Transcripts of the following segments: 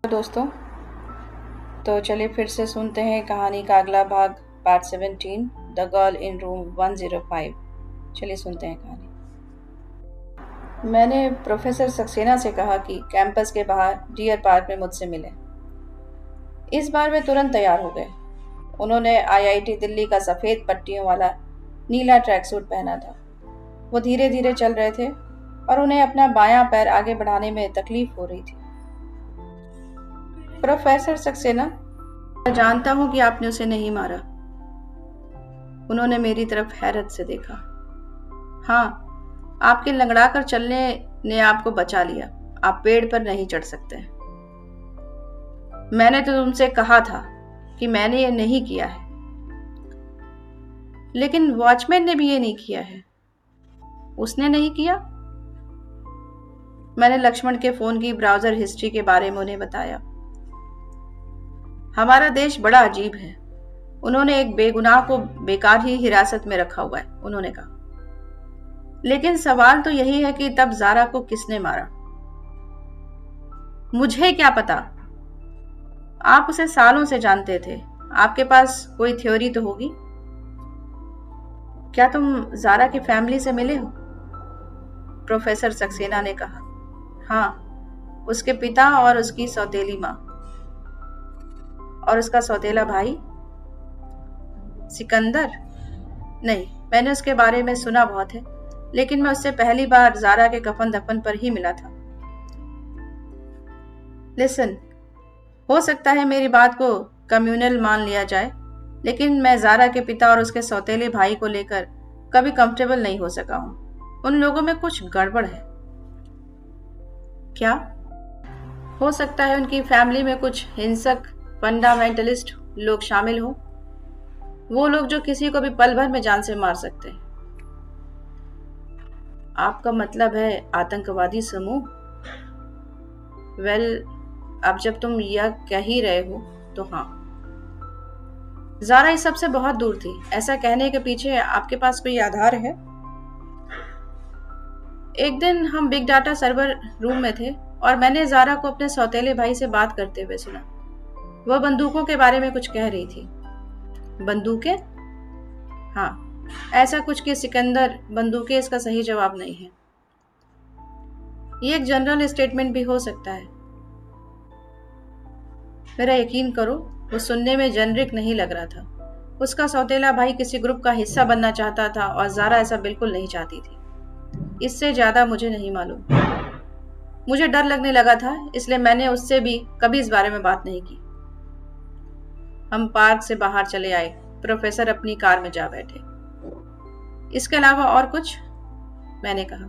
दोस्तों, तो चलिए फिर से सुनते हैं कहानी का अगला भाग, part 17, the girl in room 105। चलिए सुनते हैं कहानी। मैंने प्रोफेसर सक्सेना से कहा कि कैंपस के बाहर डियर पार्क में मुझसे मिले। इस बार वे तुरंत तैयार हो गए। उन्होंने आईआईटी दिल्ली का सफ़ेद पट्टियों वाला नीला ट्रैक सूट पहना था। वो धीरे धीरे चल रहे थे और उन्हें अपना बायां पैर आगे बढ़ाने में तकलीफ हो रही थी। प्रोफेसर सक्सेना, मैं जानता हूं कि आपने उसे नहीं मारा। उन्होंने मेरी तरफ हैरत से देखा। हाँ, आपके लंगड़ाकर चलने ने आपको बचा लिया। आप पेड़ पर नहीं चढ़ सकते। मैंने तो तुमसे कहा था कि मैंने ये नहीं किया है। लेकिन वॉचमैन ने भी ये नहीं किया है। उसने नहीं किया? मैंने लक्ष्मण के फोन की ब्राउजर हिस्ट्री के बारे में उन्हें बताया। हमारा देश बड़ा अजीब है। उन्होंने एक बेगुनाह को बेकार ही हिरासत में रखा हुआ है, उन्होंने कहा। लेकिन सवाल तो यही है कि तब जारा को किसने मारा? मुझे क्या पता? आप उसे सालों से जानते थे। आपके पास कोई थ्योरी तो होगी। क्या तुम जारा की फैमिली से मिले हो? प्रोफेसर सक्सेना ने कहा। हाँ, उसके पिता और उसकी सौतेली माँ। और उसका सौतेला भाई सिकंदर? नहीं, मैंने उसके बारे में सुना बहुत है, लेकिन मैं उससे पहली बार जारा के कफन दफन पर ही मिला था। लिसन, हो सकता है मेरी बात को कम्युनल मान लिया जाए, लेकिन मैं जारा के पिता और उसके सौतेले भाई को लेकर कभी कंफर्टेबल नहीं हो सका हूं। उन लोगों में कुछ गड़बड़ है। क्या? हो सकता है उनकी फैमिली में कुछ हिंसक फंडामेंटलिस्ट लोग शामिल हो। वो लोग जो किसी को भी पल भर में जान से मार सकते हैं। आपका मतलब है आतंकवादी समूह? वेल, अब जब तुम यह कह ही रहे हो तो हाँ। जारा इस सबसे बहुत दूर थी। ऐसा कहने के पीछे आपके पास कोई आधार है? एक दिन हम बिग डाटा सर्वर रूम में थे और मैंने जारा को अपने सौतेले भाई से बात करते हुए सुना। वह बंदूकों के बारे में कुछ कह रही थी। बंदूकें? हाँ, ऐसा कुछ कि सिकंदर बंदूकें इसका सही जवाब नहीं है। ये एक जनरल स्टेटमेंट भी हो सकता है। मेरा यकीन करो, वो सुनने में जेनरिक नहीं लग रहा था। उसका सौतेला भाई किसी ग्रुप का हिस्सा बनना चाहता था और जारा ऐसा बिल्कुल नहीं चाहती थी। इससे ज्यादा मुझे नहीं मालूम। मुझे डर लगने लगा था, इसलिए मैंने उससे भी कभी इस बारे में बात नहीं की। हम पार्क से बाहर चले आए। प्रोफेसर अपनी कार में जा बैठे। इसके अलावा और कुछ? मैंने कहा।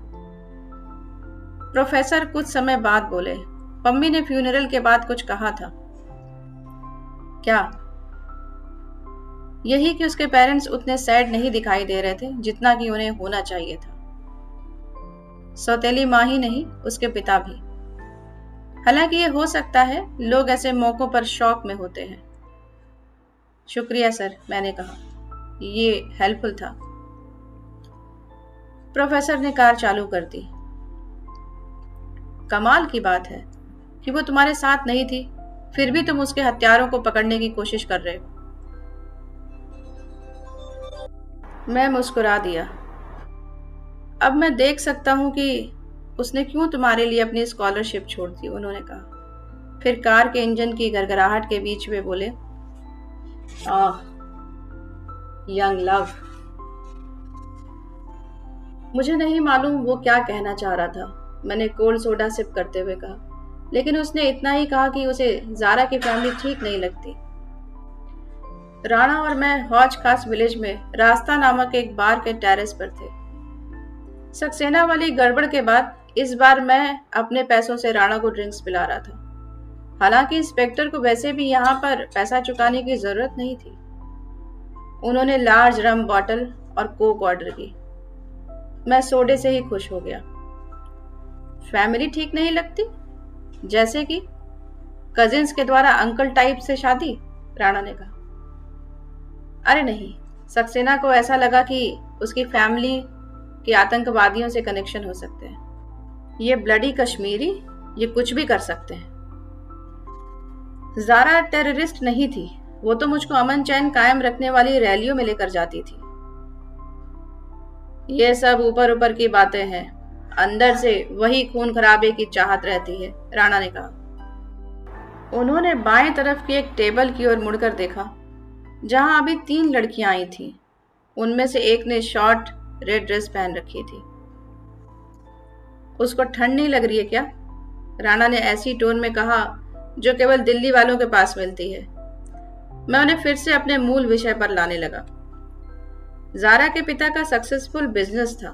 प्रोफेसर कुछ समय बाद बोले। पम्मी ने फ्यूनरल के बाद कुछ कहा था। क्या? यही कि उसके पेरेंट्स उतने सैड नहीं दिखाई दे रहे थे जितना कि उन्हें होना चाहिए था। सौतेली माँ ही नहीं, उसके पिता भी। हालांकि ये हो सकता है, लोग ऐसे मौकों पर शौक में होते हैं। शुक्रिया सर, मैंने कहा। ये हेल्पफुल था। प्रोफेसर ने कार चालू कर दी। कमाल की बात है कि वो तुम्हारे साथ नहीं थी, फिर भी तुम उसके हत्यारों को पकड़ने की कोशिश कर रहे हो। मैं मुस्कुरा दिया। अब मैं देख सकता हूं कि उसने क्यों तुम्हारे लिए अपनी स्कॉलरशिप छोड़ दी, उन्होंने कहा। फिर कार के इंजन की गड़गड़ाहट के बीच में बोले, आह, यंग लव। मुझे नहीं मालूम वो क्या कहना चाह रहा था। मैंने कोल्ड सोडा सिप करते हुए कहा, लेकिन उसने इतना ही कहा कि उसे जारा की फैमिली ठीक नहीं लगती। राणा और मैं हौज खास विलेज में रास्ता नामक एक बार के टेरेस पर थे। सक्सेना वाली गड़बड़ के बाद इस बार मैं अपने पैसों से राणा को ड्रिंक्स पिला रहा था। हालांकि इंस्पेक्टर को वैसे भी यहाँ पर पैसा चुकाने की जरूरत नहीं थी। उन्होंने लार्ज रम बॉटल और कोक ऑर्डर की। मैं सोडे से ही खुश हो गया। फैमिली ठीक नहीं लगती? जैसे कि कजिन्स के द्वारा अंकल टाइप से शादी? राणा ने कहा। अरे नहीं, सक्सेना को ऐसा लगा कि उसकी फैमिली के आतंकवादियों से कनेक्शन हो सकते हैं। ये ब्लडी कश्मीरी, ये कुछ भी कर सकते हैं। ज़ारा टेररिस्ट नहीं थी, वो तो मुझको अमन चैन कायम रखने वाली रैलियों में लेकर जाती थी। ये सब ऊपर ऊपर की बातें हैं, अंदर से वही खून खराबे की चाहत रहती है, राणा ने कहा। उन्होंने बाएं तरफ की एक टेबल की ओर मुड़कर देखा, जहां अभी 3 लड़कियां आई थीं। उनमें से एक ने शॉर्ट रेड ड्रेस पहन रखी थी। उसको ठंड नहीं लग रही है क्या? राणा ने ऐसी टोन में कहा जो केवल दिल्ली वालों के पास मिलती है। मैं उन्हें फिर से अपने मूल विषय पर लाने लगा। ज़ारा के पिता का सक्सेसफुल बिजनेस था।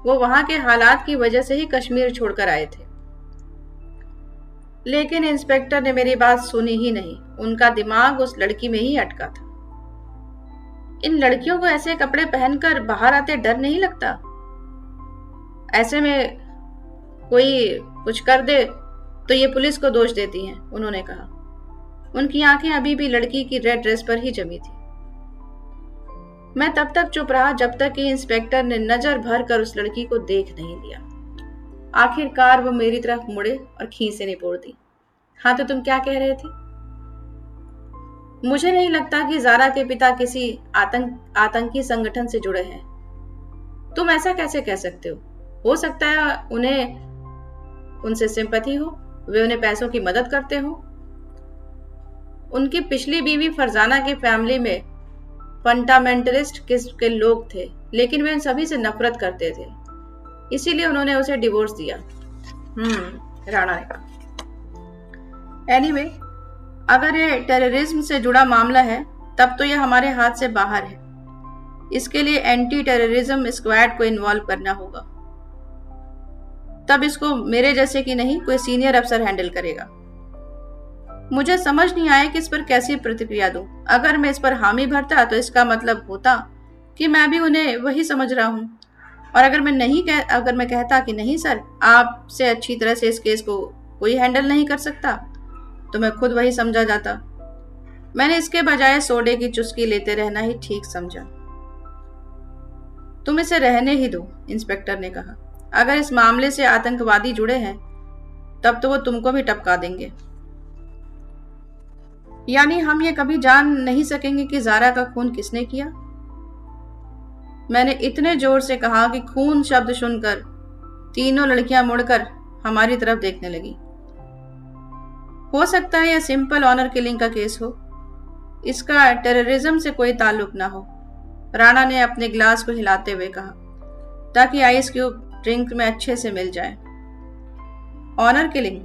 वो वहां के हालात की वजह से ही कश्मीर छोड़कर आए थे। लेकिन इंस्पेक्टर ने मेरी बात सुनी ही नहीं। उनका दिमाग उस लड़की में ही अटका था। इन लड़कियों को ऐसे कपड़े पहनकर बाहर आते डर नहीं लगता? ऐसे में कोई कुछ कर दे तो ये पुलिस को दोष देती हैं, उन्होंने कहा। उनकी आंखें अभी भी लड़की की रेड ड्रेस पर ही जमी थी। मैं तब तक चुप रहा जब तक कि इंस्पेक्टर ने नजर भर कर उस लड़की को देख नहीं लिया। आखिरकार वो मेरी तरफ मुड़े और खींचे निपोड़ दी। हाँ, तो तुम क्या कह रहे थे? मुझे नहीं लगता कि ज़ारा के पिता किसी आतंकी संगठन से जुड़े हैं। तुम ऐसा कैसे कह सकते हो? हो सकता है उन्हें उनसे सिंपैथी हो, वे उन्हें पैसों की मदद करते हो। उनकी पिछली बीवी फरजाना की फैमिली में फंडामेंटलिस्ट किस्म के लोग थे, लेकिन वे उन सभी से नफरत करते थे, इसीलिए उन्होंने उसे डिवोर्स दिया। राणा ने कहा। एनीवे, अगर ये टेररिज्म से जुड़ा मामला है तब तो यह हमारे हाथ से बाहर है। इसके लिए एंटी टेररिज्म स्क्वाड को इन्वॉल्व करना होगा। तब इसको मेरे जैसे की नहीं, कोई सीनियर अफसर हैंडल करेगा। मुझे समझ नहीं आया कि इस पर कैसी प्रतिक्रिया दूं। अगर मैं इस पर हामी भरता तो इसका मतलब होता कि मैं भी उन्हें वही समझ रहा हूं, और अगर मैं कहता कि नहीं सर, आपसे अच्छी तरह से इस केस को कोई हैंडल नहीं कर सकता, तो मैं खुद वही समझा जाता। मैंने इसके बजाय सोडे की चुस्की लेते रहना ही ठीक समझा। तुम इसे रहने ही दो, इंस्पेक्टर ने कहा। अगर इस मामले से आतंकवादी जुड़े हैं तब तो वो तुमको भी टपका देंगे। यानी हम ये कभी जान नहीं सकेंगे कि ज़ारा का खून किसने किया? मैंने इतने जोर से कहा कि खून शब्द सुनकर तीनों लड़कियां मुड़कर हमारी तरफ देखने लगी। हो सकता है यह सिंपल ऑनर किलिंग का केस हो, इसका टेररिज्म से कोई ताल्लुक ना हो, राणा ने अपने ग्लास को हिलाते हुए कहा, ताकि आइस क्यूब ड्रिंक में अच्छे से मिल जाए। Honour killing?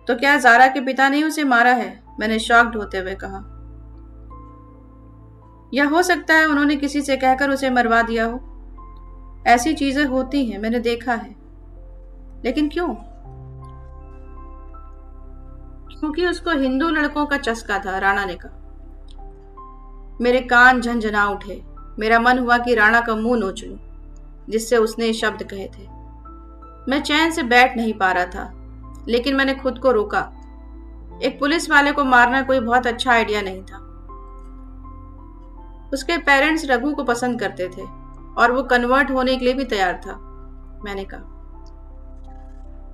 तो क्या ज़ारा के पिता ने उसे मारा है? मैंने शॉक्ड होते हुए कहा। या हो सकता है उन्होंने किसी से कहकर उसे मरवा दिया हो। ऐसी चीजें होती हैं, मैंने देखा है। लेकिन क्यों? क्योंकि उसको हिंदू लड़कों का चस्का था, राणा ने कहा। मेरे कान झंझना उठे। मेरा मन हुआ कि राणा का मुंह नोच लूं, जिससे उसने शब्द कहे थे। मैं चैन से बैठ नहीं पा रहा था, लेकिन मैंने खुद को रोका। एक पुलिस वाले को मारना कोई बहुत अच्छा आइडिया नहीं था। उसके पेरेंट्स रघु को पसंद करते थे और वो कन्वर्ट होने के लिए भी तैयार था, मैंने कहा।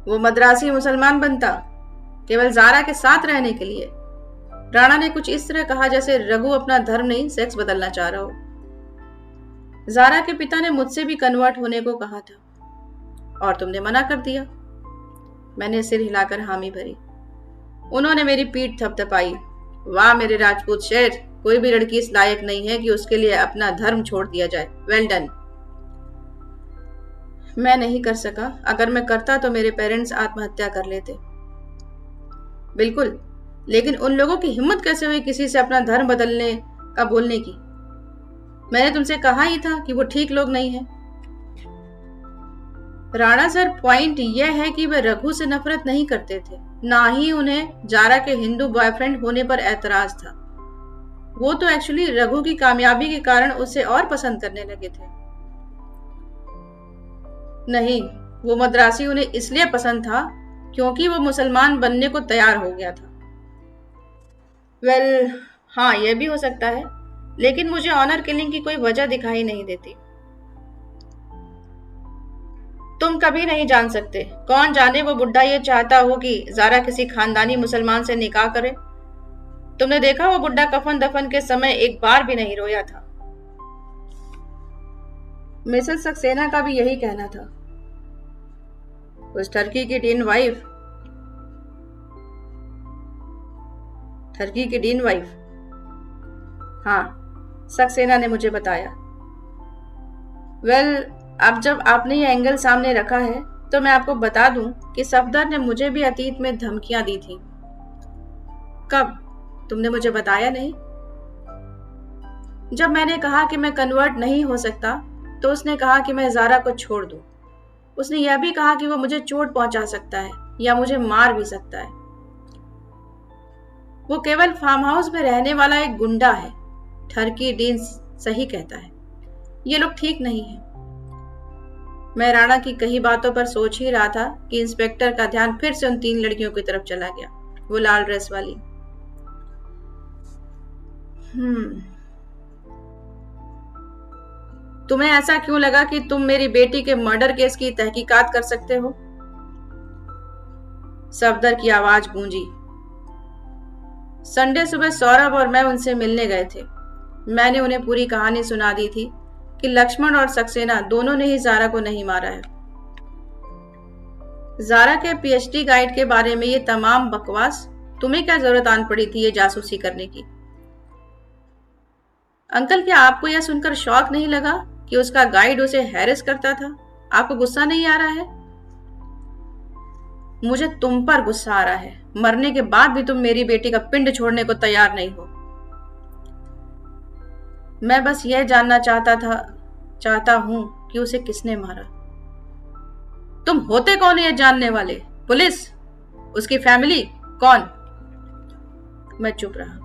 वो मद्रासी मुसलमान बनता केवल ज़ारा के साथ रहने के लिए। राणा ने कुछ इस तरह कहा जैसे रघु अपना धर्म नहीं, सेक्स बदलना चाह रहा हो। ज़ारा के पिता ने मुझसे भी कन्वर्ट होने को कहा था और तुमने मना कर दिया। मैंने सिर हिलाकर हामी भरी। उन्होंने मेरी पीठ थपथपाई। वाह मेरे राजपूत शेर, कोई भी लड़की इस लायक नहीं है कि उसके लिए अपना धर्म छोड़ दिया जाए। Well done. मैं नहीं कर सका। अगर मैं करता तो मेरे पेरेंट्स आत्महत्या कर लेते। बिल्कुल, लेकिन उन लोगों की हिम्मत कैसे हुई किसी से अपना धर्म बदलने का बोलने की? मैंने तुमसे कहा ही था कि वो ठीक लोग नहीं हैं। राणा सर, पॉइंट यह है कि वे रघु से नफरत नहीं करते थे, ना ही उन्हें ज़ारा के हिंदू बॉयफ्रेंड होने पर ऐतराज था। वो तो एक्चुअली रघु की कामयाबी के कारण उसे और पसंद करने लगे थे। नहीं, वो मद्रासी उन्हें इसलिए पसंद था क्योंकि वो मुसलमान बनने को तैयार हो गया था। वेल, हाँ, यह भी हो सकता है, लेकिन मुझे ऑनर किलिंग की कोई वजह दिखाई नहीं देती। तुम कभी नहीं जान सकते। कौन जाने वो बुड्ढा ये चाहता हो कि ज़ारा किसी खानदानी मुसलमान से निकाह करे। तुमने देखा वो बुड्ढा कफन दफन के समय एक बार भी नहीं रोया था। मिसेस सक्सेना का भी यही कहना था। उस टर्की की डीन वाइफ। हाँ, सक्सेना ने मुझे बताया। वेल, अब जब आपने ये एंगल सामने रखा है तो मैं आपको बता दूं कि सफदर ने मुझे भी अतीत में धमकियां दी थी। कब? तुमने मुझे बताया नहीं। जब मैंने कहा कि मैं कन्वर्ट नहीं हो सकता तो उसने कहा कि मैं ज़ारा को छोड़ दूं। उसने यह भी कहा कि वो मुझे चोट पहुंचा सकता है या मुझे मार भी सकता है। वो केवल फार्म हाउस में रहने वाला एक गुंडा है। टर्की डीन सही कहता है। ये लोग ठीक नहीं है। मैं राणा की कई बातों पर सोच ही रहा था कि इंस्पेक्टर का ध्यान फिर से उन 3 लड़कियों की तरफ चला गया, वो लाल ड्रेस वाली। तुम्हें ऐसा क्यों लगा कि तुम मेरी बेटी के मर्डर केस की तहकीकात कर सकते हो? सफदर की आवाज गूंजी। संडे सुबह सौरभ और मैं उनसे मिलने गए थे। मैंने उन्हें पूरी कहानी सुना दी थी कि लक्ष्मण और सक्सेना दोनों ने ही ज़ारा को नहीं मारा है। ज़ारा के पीएचडी गाइड के बारे में ये तमाम बकवास तुम्हें क्या जरूरत आन पड़ी थी ये जासूसी करने की? अंकल, क्या आपको यह सुनकर शौक नहीं लगा कि उसका गाइड उसे हैरेस करता था? आपको गुस्सा नहीं आ रहा है? मुझे तुम पर गुस्सा आ रहा है। मरने के बाद भी तुम मेरी बेटी का पिंड छोड़ने को तैयार नहीं हो। मैं बस यह जानना चाहता हूं कि उसे किसने मारा। तुम होते कौन ये जानने वाले? पुलिस? उसकी फैमिली? कौन? मैं चुप रहा।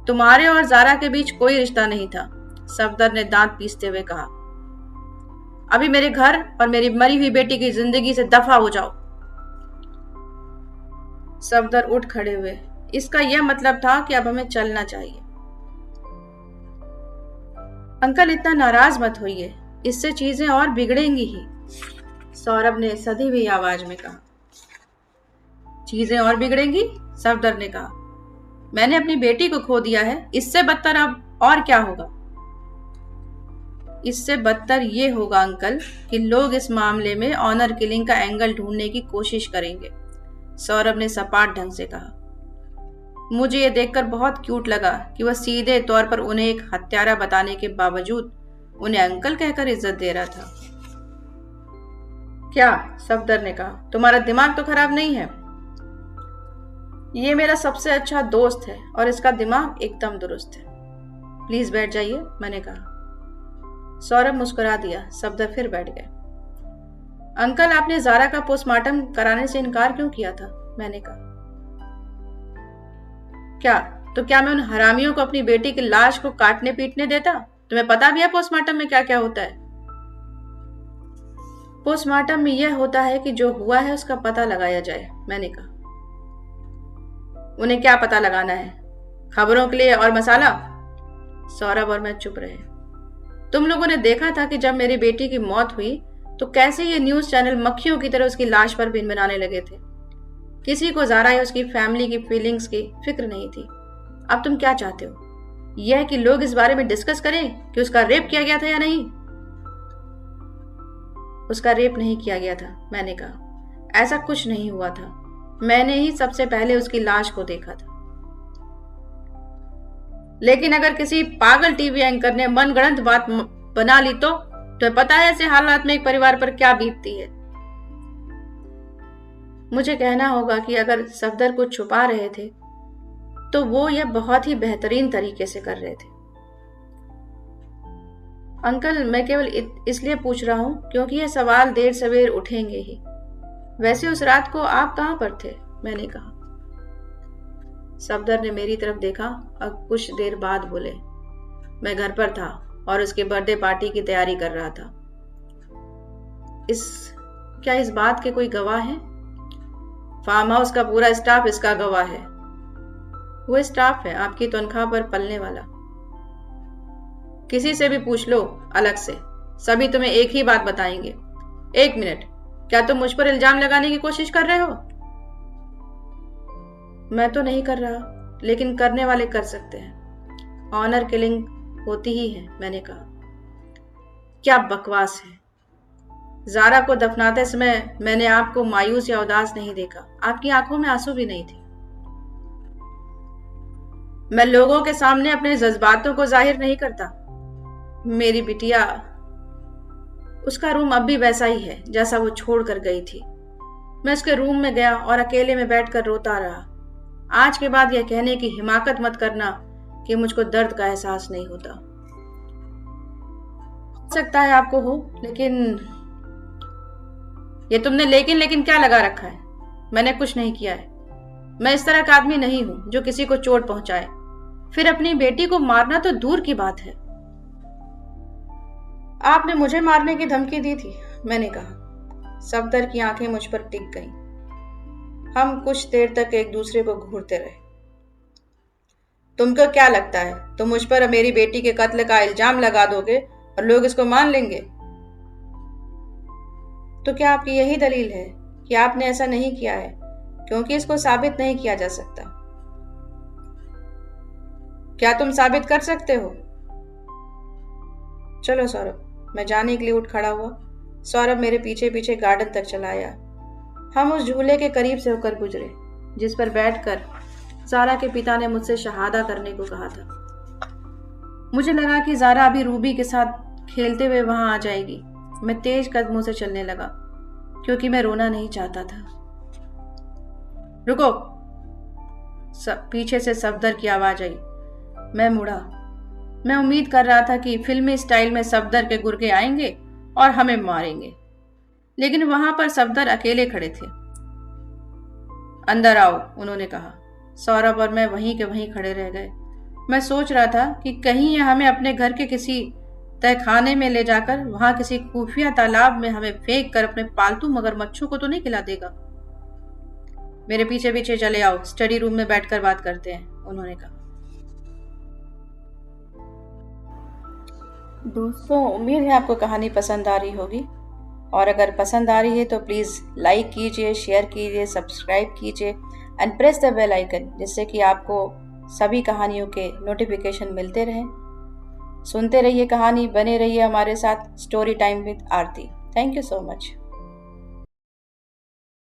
तुम्हारे और ज़ारा के बीच कोई रिश्ता नहीं था, सफदर ने दांत पीसते हुए कहा। अभी मेरे घर और मेरी मरी हुई बेटी की जिंदगी से दफा हो जाओ। सफदर उठ खड़े हुए। इसका यह मतलब था कि अब हमें चलना चाहिए। अंकल, इतना नाराज मत होइए, इससे चीजें और बिगड़ेंगी ही, सौरभ ने सधी हुई आवाज में कहा। चीजें और बिगड़ेंगी? सफदर ने कहा। मैंने अपनी बेटी को खो दिया है, इससे बदतर अब और क्या होगा? इससे बदतर ये होगा अंकल कि लोग इस मामले में ऑनर किलिंग का एंगल ढूंढने की कोशिश करेंगे, सौरभ ने सपाट ढंग से कहा। मुझे ये देखकर बहुत क्यूट लगा कि वह सीधे तौर पर उन्हें एक हत्यारा बताने के बावजूद उन्हें अंकल कहकर इज्जत दे रहा था। क्या? सफदर ने कहा। तुम्हारा दिमाग तो खराब नहीं है? ये मेरा सबसे अच्छा दोस्त है और इसका दिमाग एकदम दुरुस्त है। प्लीज बैठ जाइए, मैंने कहा। सौरभ मुस्कुरा दिया। सफदर फिर बैठ गए। अंकल, आपने ज़ारा का पोस्टमार्टम कराने से इनकार क्यों किया था? मैंने कहा। क्या मैं उन हरामियों को अपनी बेटी की लाश को काटने पीटने देता? तुम्हें पता भी है पोस्टमार्टम में क्या क्या होता है? पोस्टमार्टम में यह होता है कि जो हुआ है उसका पता लगाया जाए, मैंने कहा। उन्हें क्या पता लगाना है? खबरों के लिए और मसाला? सौरभ और मैं चुप रहे। तुम लोगों ने देखा था कि जब मेरी बेटी की मौत हुई तो कैसे ये न्यूज चैनल मक्खियों की तरह उसकी लाश पर बिन बनाने लगे थे। किसी को ज़ारा या उसकी फैमिली की फीलिंग्स की फिक्र नहीं थी। अब तुम क्या चाहते हो? यह कि लोग इस बारे में डिस्कस करें कि उसका रेप किया गया था या नहीं? उसका रेप नहीं किया गया था, मैंने कहा। ऐसा कुछ नहीं हुआ था। मैंने ही सबसे पहले उसकी लाश को देखा था। लेकिन अगर किसी पागल टीवी एंकर ने मनगढ़ंत बात बना ली तो पता है ऐसे हालात में एक परिवार पर क्या बीतती है। मुझे कहना होगा कि अगर सफदर को छुपा रहे थे तो वो यह बहुत ही बेहतरीन तरीके से कर रहे थे। अंकल, मैं केवल इसलिए पूछ रहा हूं क्योंकि ये सवाल देर सवेर उठेंगे ही। वैसे उस रात को आप कहां पर थे? मैंने कहा। सफदर ने मेरी तरफ देखा और कुछ देर बाद बोले, मैं घर पर था और उसके बर्थडे पार्टी की तैयारी कर रहा था। क्या इस बात के कोई गवाह हैं? फार्म हाउस का पूरा स्टाफ इसका गवाह है। वो स्टाफ है आपकी तनख्वाह पर पलने वाला। किसी से भी पूछ लो अलग से, सभी तुम्हें एक ही बात बताएंगे। एक मिनट, क्या तुम मुझ पर इल्जाम लगाने की कोशिश कर रहे हो? मैं तो नहीं कर रहा, लेकिन करने वाले कर सकते हैं। ऑनर किलिंग होती ही है, मैंने कहा। क्या बकवास है। जारा को दफनाते समय मैंने आपको मायूस या उदास नहीं देखा। आपकी आंखों में आंसू भी नहीं थे। मैं लोगों के सामने अपने जज्बातों को जाहिर नहीं करता। मेरी बिटिया, उसका रूम अब भी वैसा ही है जैसा वो छोड़ कर गई थी। मैं उसके रूम में गया और अकेले में बैठकर रोता रहा। आज के बाद यह कहने की हिमाकत मत करना कि मुझको दर्द का एहसास नहीं होता। हो सकता है आपको हो, लेकिन ये तुमने लेकिन क्या लगा रखा है? मैंने कुछ नहीं किया है। मैं इस तरह का आदमी नहीं हूं जो किसी को चोट पहुंचाए, फिर अपनी बेटी को मारना तो दूर की बात है। आपने मुझे मारने की धमकी दी थी, मैंने कहा। सफदर की आंखें मुझ पर टिक गईं। हम कुछ देर तक एक दूसरे को घूरते रहे। तुमको क्या लगता है तुम मुझ पर मेरी बेटी के कत्ल का इल्जाम लगा दोगे और लोग इसको मान लेंगे? तो क्या आपकी यही दलील है कि आपने ऐसा नहीं किया है क्योंकि इसको साबित नहीं किया जा सकता? क्या तुम साबित कर सकते हो? चलो सौरभ, मैं जाने के लिए उठ खड़ा हुआ। सौरभ मेरे पीछे पीछे गार्डन तक चला आया। हम उस झूले के करीब से होकर गुजरे जिस पर बैठकर जारा के पिता ने मुझसे शहादा करने को कहा था। मुझे लगा कि जारा अभी रूबी के साथ खेलते हुए वहां आ जाएगी। मैं तेज कदमों से चलने लगा क्योंकि मैं रोना नहीं चाहता था। रुको! पीछे से सफदर की आवाज आई। मैं मुड़ा। मैं उम्मीद कर रहा था कि फिल्मी स्टाइल में सफदर के गुर्गे आएंगे और हमें मारेंगे, लेकिन वहां पर सफदर अकेले खड़े थे। अंदर आओ, उन्होंने कहा। सौरभ और मैं वहीं के वहीं खड़े रह गए। मैं सोच रहा था कि कहीं यह हमें अपने घर के किसी तहखाने में ले जाकर वहां किसी खुफिया तालाब में हमें फेंक कर अपने पालतू मगरमच्छों को तो नहीं खिला देगा। मेरे पीछे पीछे चले आओ, स्टडी रूम में बैठकर बात करते हैं, उन्होंने कहा। दोस्तों, उम्मीद है आपको कहानी पसंद आ रही होगी, और अगर पसंद आ रही है तो प्लीज़ लाइक कीजिए, शेयर कीजिए, सब्सक्राइब कीजिए and press the bell icon, जिससे कि आपको सभी कहानियों के नोटिफिकेशन मिलते रहें। सुनते रहिए कहानी, बने रहिए हमारे साथ। Story time with Aarti. Thank you so much.